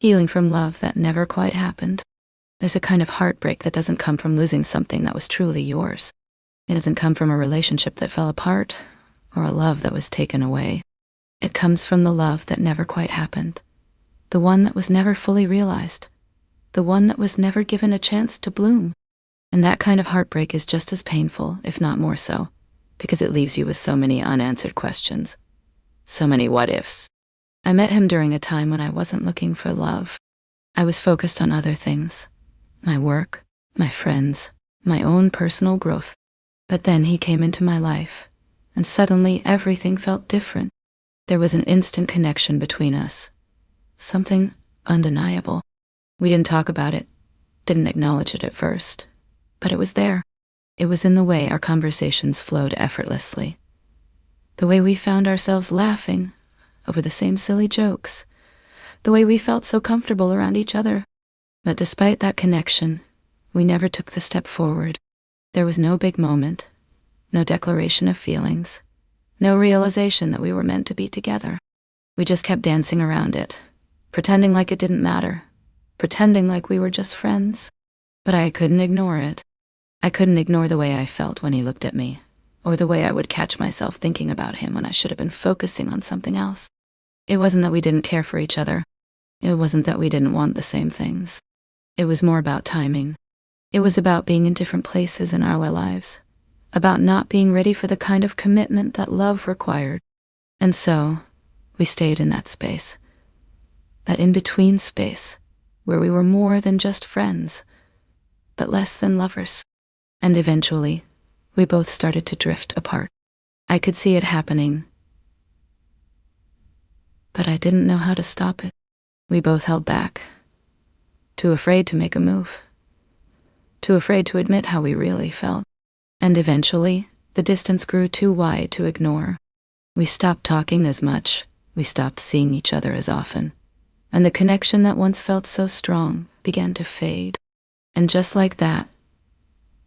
Healing from love that never quite happened. There's a kind of heartbreak that doesn't come from losing something that was truly yours. It doesn't come from a relationship that fell apart or a love that was taken away. It comes from the love that never quite happened. The one that was never fully realized. The one that was never given a chance to bloom. And that kind of heartbreak is just as painful, if not more so, because it leaves you with so many unanswered questions. So many what-ifs. I met him during a time when I wasn't looking for love. I was focused on other things. My work, my friends, my own personal growth. But then he came into my life, and suddenly everything felt different. There was an instant connection between us. Something undeniable. We didn't talk about it, didn't acknowledge it at first, but it was there. It was in the way our conversations flowed effortlessly. The way we found ourselves laughing over the same silly jokes. The way we felt so comfortable around each other. But despite that connection, we never took the step forward. There was no big moment, no declaration of feelings, no realization that we were meant to be together. We just kept dancing around it, pretending like it didn't matter, pretending like we were just friends. But I couldn't ignore it. I couldn't ignore the way I felt when he looked at me, or the way I would catch myself thinking about him when I should have been focusing on something else. It wasn't that we didn't care for each other. It wasn't that we didn't want the same things. It was more about timing. It was about being in different places in our lives, about not being ready for the kind of commitment that love required. And so, we stayed in that space, that in-between space, where we were more than just friends, but less than lovers. And eventually, we both started to drift apart. I could see it happening, but I didn't know how to stop it. We both held back, too afraid to make a move, too afraid to admit how we really felt. And eventually, the distance grew too wide to ignore. We stopped talking as much, we stopped seeing each other as often, and the connection that once felt so strong began to fade. And just like that,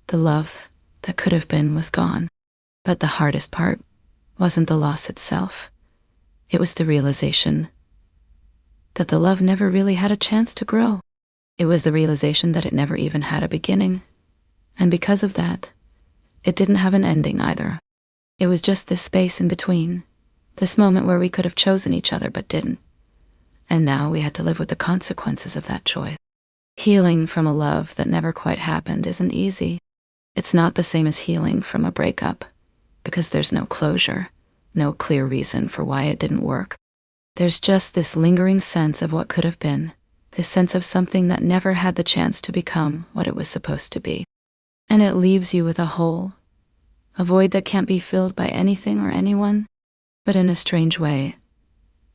the love that could have been was gone. But the hardest part wasn't the loss itself. It was the realization that the love never really had a chance to grow. It was the realization that it never even had a beginning. And because of that, it didn't have an ending either. It was just this space in between, this moment where we could have chosen each other but didn't. And now we had to live with the consequences of that choice. Healing from a love that never quite happened isn't easy. It's not the same as healing from a breakup, because there's no closure, no clear reason for why it didn't work. There's just this lingering sense of what could have been, this sense of something that never had the chance to become what it was supposed to be. And it leaves you with a hole, a void that can't be filled by anything or anyone. But in a strange way,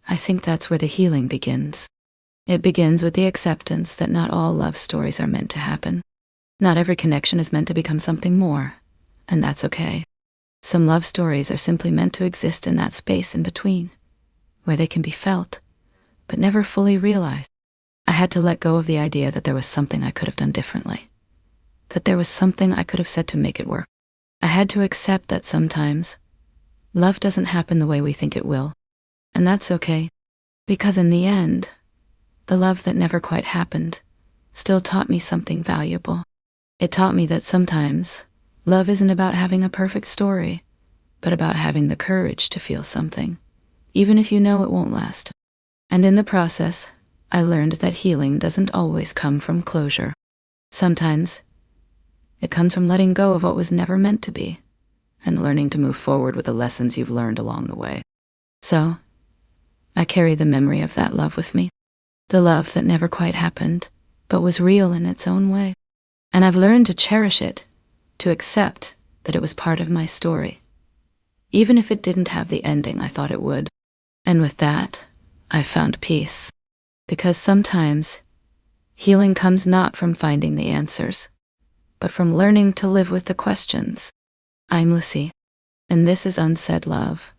I think that's where the healing begins. It begins with the acceptance that not all love stories are meant to happen. Not every connection is meant to become something more, and that's okay. Some love stories are simply meant to exist in that space in between, where they can be felt, but never fully realized. I had to let go of the idea that there was something I could have done differently, that there was something I could have said to make it work. I had to accept that sometimes love doesn't happen the way we think it will, and that's okay, because in the end, the love that never quite happened still taught me something valuable. It taught me that sometimes love isn't about having a perfect story, but about having the courage to feel something, even if you know it won't last. And in the process, I learned that healing doesn't always come from closure. Sometimes, it comes from letting go of what was never meant to be, and learning to move forward with the lessons you've learned along the way. So, I carry the memory of that love with me. The love that never quite happened, but was real in its own way. And I've learned to cherish it, to accept that it was part of my story, even if it didn't have the ending I thought it would. And with that, I found peace. Because sometimes, healing comes not from finding the answers, but from learning to live with the questions. I'm Lucy, and this is Unsaid Love.